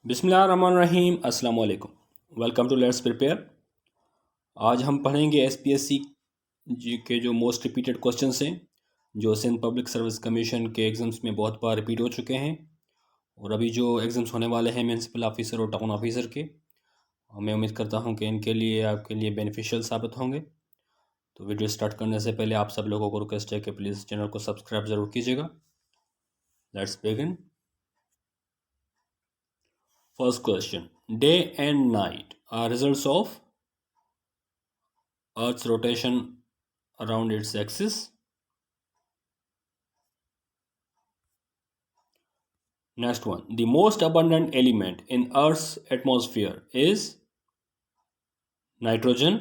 बिस्मिल्लाहिर्रहमानिर्रहीम। अस्सलाम वालेकुम। Welcome to let's prepare. आज हम पढ़ेंगे एसपीएससी जी के जो मोस्ट रिपीटेड क्वेश्चंस हैं, जो सिंध पब्लिक सर्विस कमीशन के एग्ज़ाम्स में बहुत बार रिपीट हो चुके हैं और अभी जो एग्ज़ाम्स होने वाले हैं म्यूनसिपल ऑफिसर और टाउन ऑफिसर के, मैं उम्मीद करता हूं कि इनके लिए आपके लिए बेनिफिशियल साबित होंगे। तो वीडियो स्टार्ट करने से पहले आप सब लोगों को रिक्वेस्ट है कि प्लीज़ चैनल को सब्सक्राइब ज़रूर कीजिएगा। Let's begin. First question. Day and night are results of Earth's rotation around its axis. Next one. The most abundant element in Earth's atmosphere is nitrogen.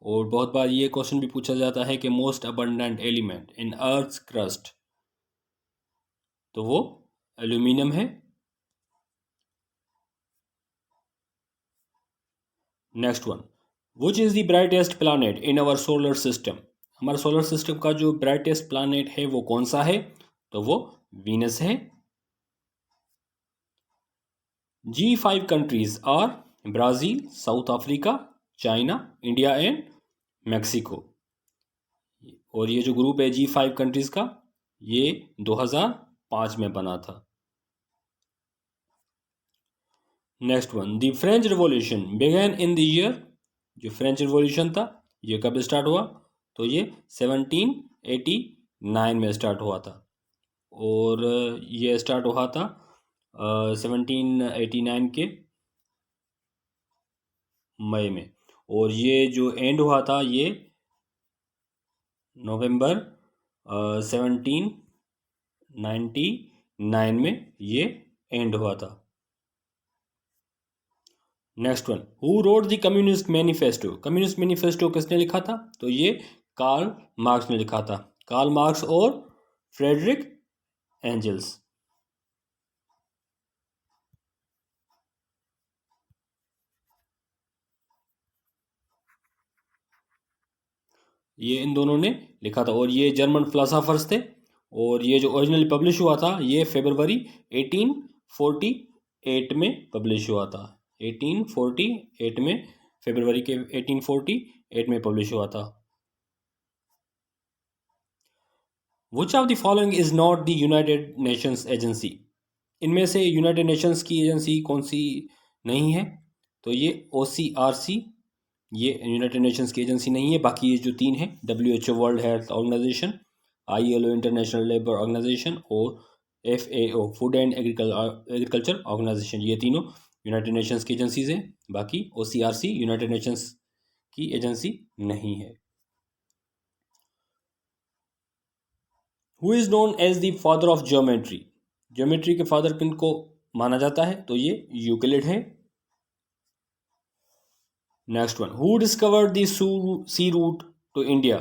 और बहुत बार ये क्वेश्चन भी पूछा जाता है कि most abundant element in earth's crust, तो वो एल्यूमिनियम है। Next one. Which is the brightest planet in our solar system. हमारे सोलर सिस्टम का जो ब्राइटेस्ट प्लानट है वो कौन सा है, तो वो वीनस है। G5 countries are Brazil, south Africa, China, India and Mexico. और ये जो ग्रुप है G5 कंट्रीज़ का, ये 2005 में बना था। Next one. The French revolution began in the year. जो फ्रेंच रिवॉल्यूशन था ये कब स्टार्ट हुआ, तो ये 1789 में स्टार्ट हुआ था। और ये स्टार्ट हुआ था 1789 के मई में, और ये जो एंड हुआ था ये नवंबर 1799 में ये एंड हुआ था। Next one. Who wrote the communist manifesto. Communist manifesto किसने लिखा था, तो ये कार्ल मार्क्स ने लिखा था। कार्ल मार्क्स और फ्रेडरिक एंजल्स। ये इन दोनों ने लिखा था और ये जर्मन फिलोसोफर्स थे। और ये जो ओरिजिनली पब्लिश हुआ था ये फरवरी 1848 में पब्लिश हुआ था। 1848 में, फरवरी के 1848 में पब्लिश हुआ था। विच of the following is not the United Nations agency. इनमें से यूनाइटेड नेशंस की एजेंसी कौन सी नहीं है, तो ये OCRC, ये यूनाइटेड नेशंस की एजेंसी नहीं है। बाकी ये जो तीन है, WHO World Health Organization, ILO International Labour Organization और FAO Food and Agriculture Organization, ये तीनों यूनाइटेड नेशंस की एजेंसीज हैं। बाकी OCRC यूनाइटेड नेशंस की एजेंसी नहीं है। Who is known as the father of geometry. Geometry के फादर किनको माना जाता है, तो ये यूक्लिड है। Next one. Who discovered the sea route to India.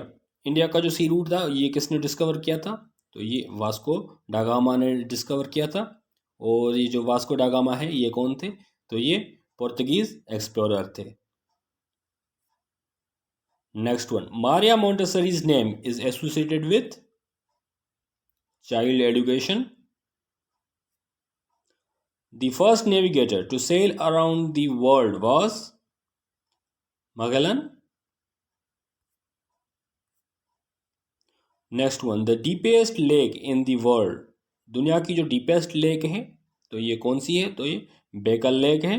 India का जो सी रूट था ये किसने डिस्कवर किया था, तो ये वास्को डागामा ने डिस्कवर किया था। और ये जो वास्को डागामा है ये कौन थे, तो ये पोर्तुगीज एक्सप्लोरर थे। Next one. Maria Montessori's name is associated with child education. The first navigator to sail around the world was Magellan. Next one. The deepest lake in the world. दुनिया की जो डीपेस्ट लेक है तो ये कौन सी है, तो ये बेकल लेक है।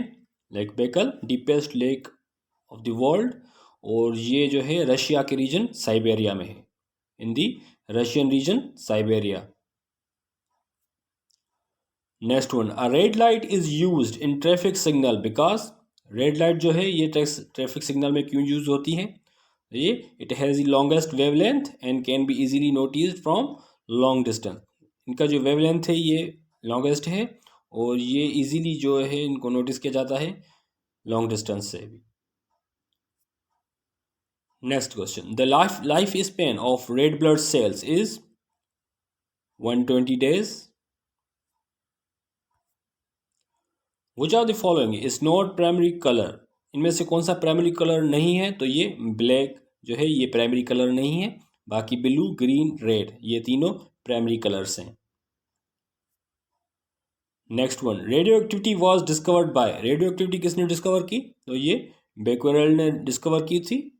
लेक बेकल deepest lake of the world. और ये जो है रशिया के रीजन साइबेरिया में है, in the Russian region Siberia. Next one. A red light is used in traffic signal because. Red light जो है ये ट्रैफिक सिग्नल में क्यों यूज होती है, ये it has the longest wavelength and can be easily noticed from long distance. इनका जो वेवलेंथ है ये लॉन्गेस्ट है और ये इजीली जो है इनको नोटिस किया जाता है लॉन्ग डिस्टेंस से भी। Next question. The life span of red blood cells is 120 days. Which are the following is not primary colour. इनमें से कौन सा प्राइमरी कलर नहीं है, तो ये ब्लैक जो है ये प्राइमरी कलर नहीं है। बाकी ब्लू, ग्रीन, रेड ये तीनों प्राइमरी कलर्स हैं। Next one, radioactivity was discovered by, radioactivity किसने डिस्कवर की? तो ये बेक्वेरेल ने डिस्कवर की थी।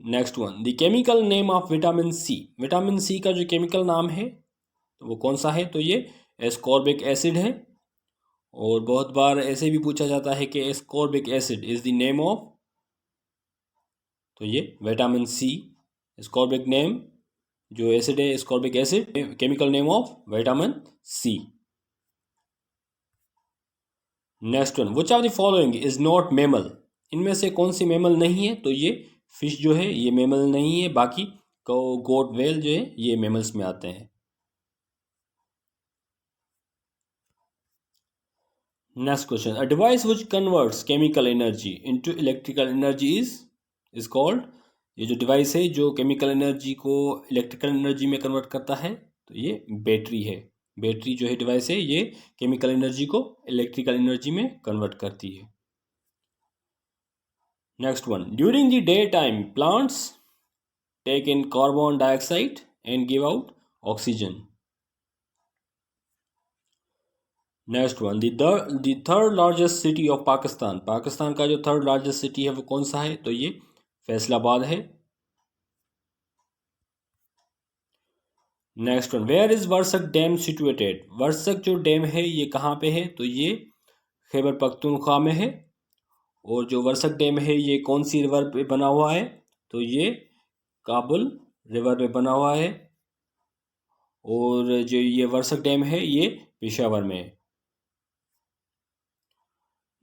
Next one, the chemical name of vitamin C, vitamin C का जो केमिकल नाम है तो वो कौन सा है? तो ये एस्कॉर्बिक एसिड है। और बहुत बार ऐसे भी पूछा जाता है कि ascorbic acid is the name of, तो ये विटामिन सी, एस्कॉर्बिक नेम जो एसिड है ascorbic acid, chemical name of vitamin C. Next one, which of the following is not mammal, इनमें से कौन सी मेमल नहीं है? तो ये फिश जो है ये मेमल नहीं है, बाकी गोट वेल जो है ये मेमल्स में आते हैं। Next question, a device which converts chemical energy into electrical energy is called, ये जो डिवाइस है जो केमिकल एनर्जी को इलेक्ट्रिकल एनर्जी में कन्वर्ट करता है तो ये बैटरी है। बैटरी जो है डिवाइस है ये केमिकल एनर्जी को इलेक्ट्रिकल एनर्जी में कन्वर्ट करती है। Next one, during the day time plants take in carbon dioxide and give out oxygen. Next one, the third largest city of Pakistan, Pakistan का जो थर्ड लार्जेस्ट सिटी है वो कौन सा है? तो ये फैसलाबाद है। Next one, where is Warsak dam situated, Warsak जो डैम है ये कहाँ पे है? तो ये खैबर पख्तूनख्वा में है। और जो वर्सक डैम है ये कौन सी रिवर पे बना हुआ है? तो ये काबुल रिवर पे बना हुआ है। और जो ये वर्सक डैम है ये पेशावर में है।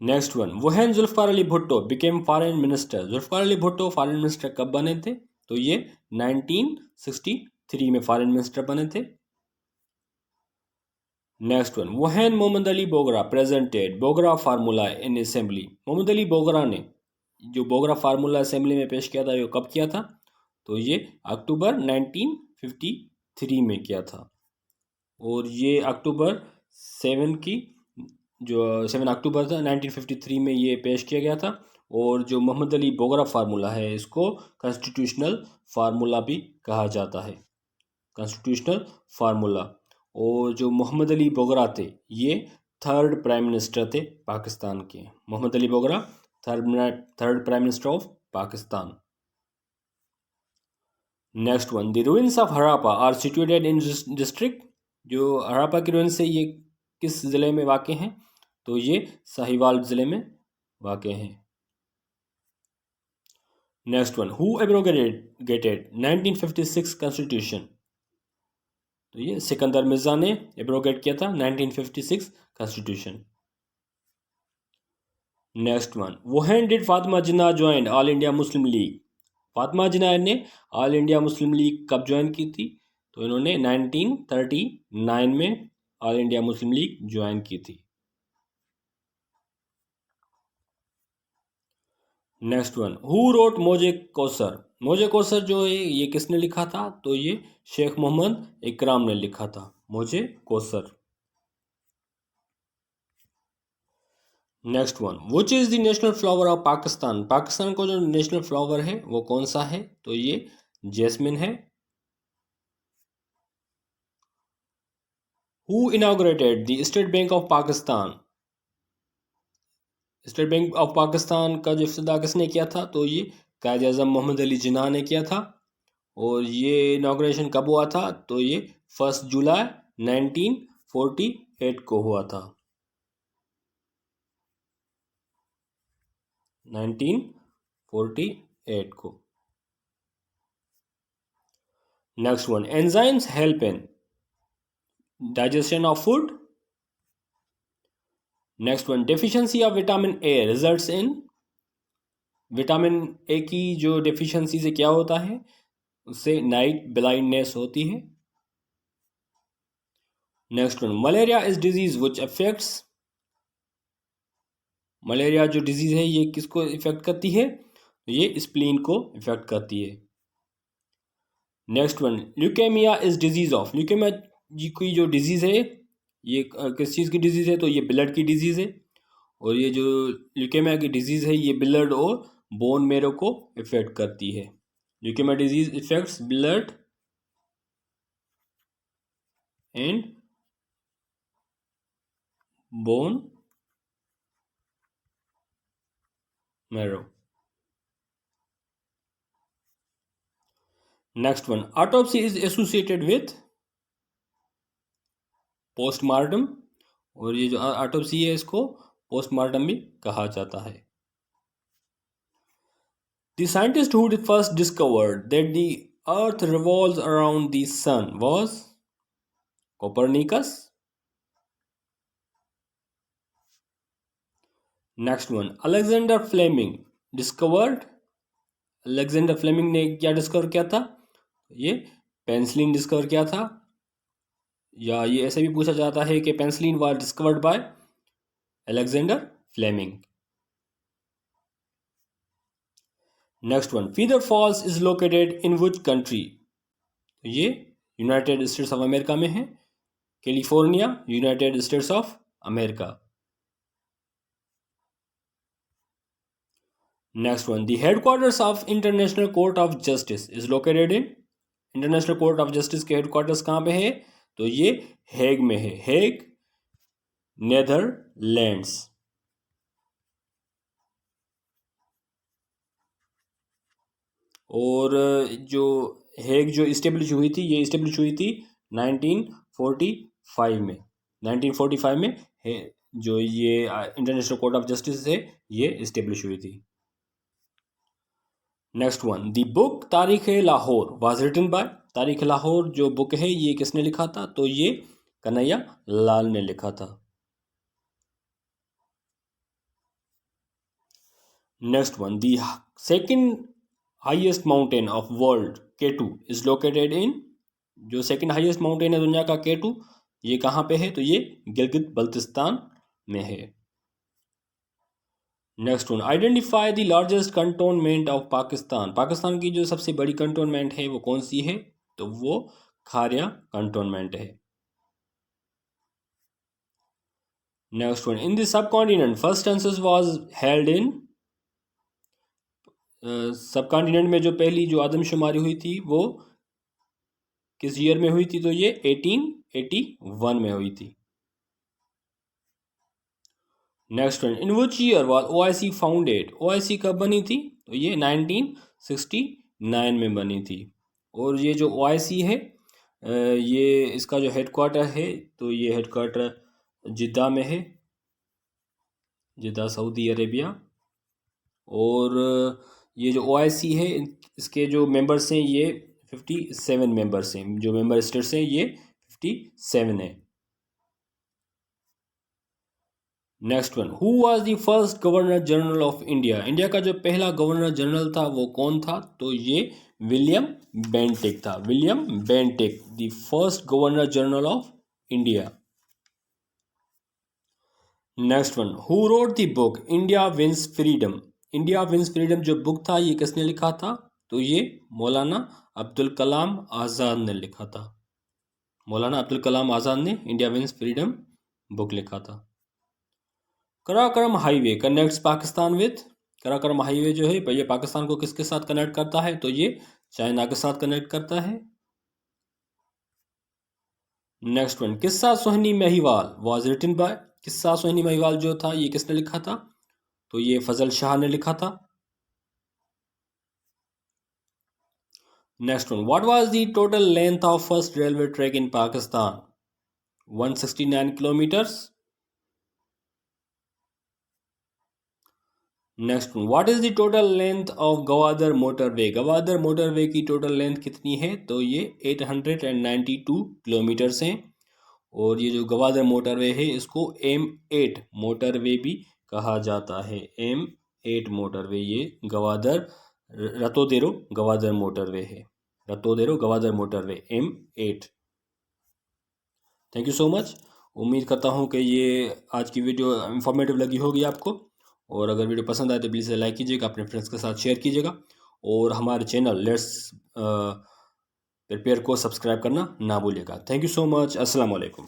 Next one, when Zulfikar Ali Bhutto became foreign minister, Zulfikar Ali Bhutto foreign minister कब बने थे? तो ये 1963 में फॉरेन मिनिस्टर बने थे। Next one, when Mohammad Ali Bogra presented Bogra formula in assembly, Mohammad Ali Bogra ने जो बोगरा फार्मूला असेंबली में पेश किया था ये कब किया था? तो ये अक्टूबर 1953 में किया था। और ये अक्टूबर 7 की जो 7 अक्टूबर था 1953 में ये पेश किया गया था। और जो मोहम्मद अली बोगरा फार्मूला है इसको कॉन्स्टिट्यूशनल फार्मूला भी कहा जाता है, कॉन्स्टिट्यूशनल फार्मूला। और जो मोहम्मद अली बोगरा थे ये थर्ड प्राइम मिनिस्टर थे पाकिस्तान के, Mohammad Ali Bogra third prime minister of Pakistan. Next one, the ruins of Harappa are situated in district, जो हरापा की रूइंस है ये किस ज़िले में वाक़ हैं? तो ये साहिवाल ज़िले में वाक़ हैं। Next one, who abrogated 1956 constitution, तो ये सिकंदर मिर्ज़ा ने एब्रोगेट किया था 1956 constitution. Next one, when did Fatima Jinnah join All India Muslim League, Fatima Jinnah ने ऑल इंडिया मुस्लिम लीग कब ज्वाइन की थी? तो इन्होंने 1939 में ऑल इंडिया मुस्लिम लीग ज्वाइन की थी। नेक्स्ट वन, हु रोट मोजे कौसर, मोजे कौसर जो है ये किसने लिखा था? तो ये शेख मोहम्मद इकराम ने लिखा था मोजे Kausar. Next one, which is the national flower of Pakistan, Pakistan का जो नेशनल फ्लावर है वो कौन सा है? तो ये जैस्मिन है। Who inaugurated the state bank of Pakistan, state bank of Pakistan का जो इफ्तिताह किसने किया था? तो ये कायद आज़म मोहम्मद अली जिन्ना ने किया था। और ये इनाग्रेशन कब हुआ था? तो ये 1 जुलाई 1948 को हुआ था, 1948 को। Next one, enzymes help in digestion of food. Next one, deficiency of vitamin A results in, vitamin A की जो डेफिशिएंसी से क्या होता है? उससे नाइट ब्लाइंडनेस होती है। Next one, malaria is disease which affects, malaria जो डिजीज है ये किसको इफेक्ट करती है? ये स्प्लीन को इफेक्ट करती है। Next one, leukaemia is disease of, leukaemia जी की जो डिजीज है ये किस चीज़ की डिजीज है? तो ये ब्लड की डिजीज है। और ये जो ल्यूकेमिया की डिजीज है ये ब्लड और बोन मेरो को इफेक्ट करती है। Leukaemia disease effects blood and bone marrow. Next one, autopsy is associated with postmortem, और ये जो ऑटोप्सी है इसको पोस्टमार्टम भी कहा जाता है. The scientist who first discovered that the earth revolves around the sun was Copernicus. Next one, Alexander Fleming discovered. Alexander Fleming ने क्या डिस्कवर किया था? ये पेंसिलिन डिस्कवर किया था, या ये ऐसे भी पूछा जाता है कि penicillin was discovered by Alexander Fleming. Next one, Feather Falls is located in which country? ये यूनाइटेड स्टेट्स ऑफ अमेरिका में है. California, United States of America. Next one, the headquarters of International Court of Justice is located in. International Court of Justice के headquarters कहाँ पे है? तो ये Hague में है. Hague, Netherlands. और जो हेग जो इस्टेब्लिश हुई थी, ये इस्टेब्लिश हुई थी 1945 में. 1945 में जो ये इंटरनेशनल कोर्ट ऑफ जस्टिस है ये इस्टेब्लिश हुई थी. नेक्स्ट वन, द बुक तारीख लाहौर वाज रिटन बाय. तारीख लाहौर जो बुक है ये किसने लिखा था? तो ये कन्हैया लाल ने लिखा था. Next one, the second highest mountain of world K2 is located इन. जो सेकंड हाईएस्ट माउंटेन है दुनिया का K2, ये कहाँ पे है? तो ये गिलगित बल्तिस्तान में है. Next one, identify the largest cantonment of Pakistan. Pakistan की जो सबसे बड़ी कंटोनमेंट है वो कौन सी है? तो वो खारिया कंटोनमेंट है. Next one, in the sub continent first census was held in. सब कॉन्टिनेंट में जो पहली जो आदमशुमारी हुई थी वो किस ईयर में हुई थी? तो ये 1881 में हुई थी. Next one, in which year was OIC founded? OIC कब बनी थी? तो ये 1969 में बनी थी. और ये जो OIC है ये इसका जो हेडक्वार्टर है तो ये हेडक्वार्टर जिद्दा में है, जिद्दा सऊदी अरेबिया. और ये जो OIC है इसके जो मेंबर्स हैं ये 57 मेंबर्स हैं. जो मेंबर स्टेट्स हैं ये 57 है. Next one, who was the first governor general of India? India का जो पहला गवर्नर जनरल था वो कौन था? तो ये विलियम बेंटिक था. William Bentinck, the first governor general of India. Next one, who wrote the book India wins freedom? India wins freedom जो बुक था ये किसने लिखा था? तो ये मौलाना अब्दुल कलाम आज़ाद ने लिखा था. मौलाना अब्दुल कलाम आज़ाद ने इंडिया विंस फ्रीडम बुक लिखा था. Karakoram highway connects Pakistan with. Karakoram highway जो है ये पाकिस्तान को किसके साथ कनेक्ट करता है? तो ये चाइना के साथ कनेक्ट करता है. नेक्स्ट वन, किस्सा सोहनी महिवाल वाज रिटन बाय. किस्सा सोहनी महिवाल जो था ये किसने लिखा था? तो ये फजल शाह ने लिखा था. Next one, what was the total length of first railway track in Pakistan? 169 kilometres. Next one, what is the total length of Gwadar motorway? Gwadar motorway की टोटल लेंथ कितनी है? तो ये 892 किलोमीटर्स हैं. और ये जो गवादर मोटरवे है इसको M8 मोटरवे भी कहा जाता है. M8 मोटरवे ये गवादर रतोदेरो गवादर मोटरवे है. Ratodero Gwadar motorway M8. Thank you so much. उम्मीद करता हूँ कि ये आज की वीडियो इंफॉर्मेटिव लगी होगी आपको. और अगर वीडियो पसंद आए तो प्लीज़ लाइक कीजिएगा, अपने फ्रेंड्स के साथ शेयर कीजिएगा. और हमारे चैनल लेट्स प्रिपेयर को सब्सक्राइब करना ना भूलिएगा. Thank you so much. अस्सलाम वालेकुम.